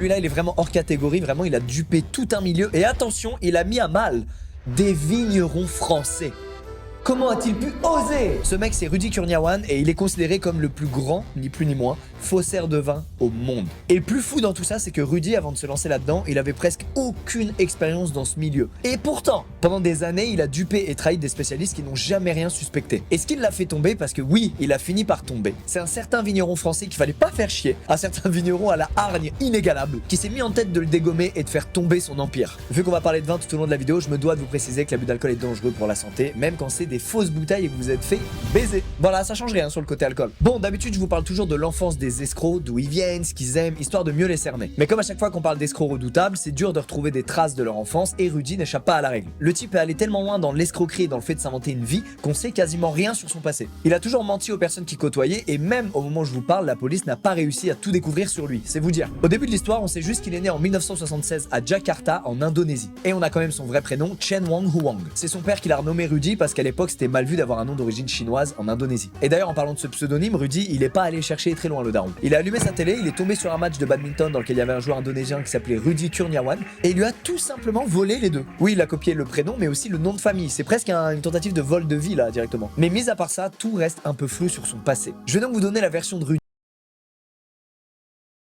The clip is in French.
celui-là, il est vraiment hors catégorie. Vraiment, il a dupé tout un milieu. Et attention, il a mis à mal des vignerons français. Comment a-t-il pu oser? Ce mec, c'est Rudy Kurniawan et il est considéré comme le plus grand, ni plus ni moins, faussaire de vin au monde. Et le plus fou dans tout ça, c'est que Rudy, avant de se lancer là-dedans, il avait presque aucune expérience dans ce milieu. Et pourtant, pendant des années, il a dupé et trahi des spécialistes qui n'ont jamais rien suspecté. Et ce qui l'a fait tomber, parce que oui, il a fini par tomber, c'est un certain vigneron français qu'il fallait pas faire chier, un certain vigneron à la hargne inégalable, qui s'est mis en tête de le dégommer et de faire tomber son empire. Vu qu'on va parler de vin tout au long de la vidéo, je me dois de vous préciser que l'abus d'alcool est dangereux pour la santé, même quand c'est des fausses bouteilles et que vous êtes fait baiser. Voilà, ça change rien sur le côté alcool. Bon, d'habitude, je vous parle toujours de l'enfance des escrocs, d'où ils viennent, ce qu'ils aiment, histoire de mieux les cerner. Mais comme à chaque fois qu'on parle d'escrocs redoutables, c'est dur de retrouver des traces de leur enfance et Rudy n'échappe pas à la règle. Le type est allé tellement loin dans l'escroquerie et dans le fait de s'inventer une vie qu'on sait quasiment rien sur son passé. Il a toujours menti aux personnes qui côtoyait et même au moment où je vous parle, la police n'a pas réussi à tout découvrir sur lui, c'est vous dire. Au début de l'histoire, on sait juste qu'il est né en 1976 à Jakarta, en Indonésie. Et on a quand même son vrai prénom, Chen Wang Huang. C'est son père qui l'a renommé Rudy parce qu'à l'époque, c'était mal vu d'avoir un nom d'origine chinoise en Indonésie. Et d'ailleurs, en parlant de ce pseudonyme, Rudy, il est pas allé chercher très loin le daron. Il a allumé sa télé, il est tombé sur un match de badminton dans lequel il y avait un joueur indonésien qui s'appelait Rudy Kurniawan et il lui a tout simplement volé les deux. Oui, il a copié le prénom mais aussi le nom de famille. C'est presque une tentative de vol de vie là directement. Mais mis à part ça, tout reste un peu flou sur son passé. Je vais donc vous donner la version de Rudy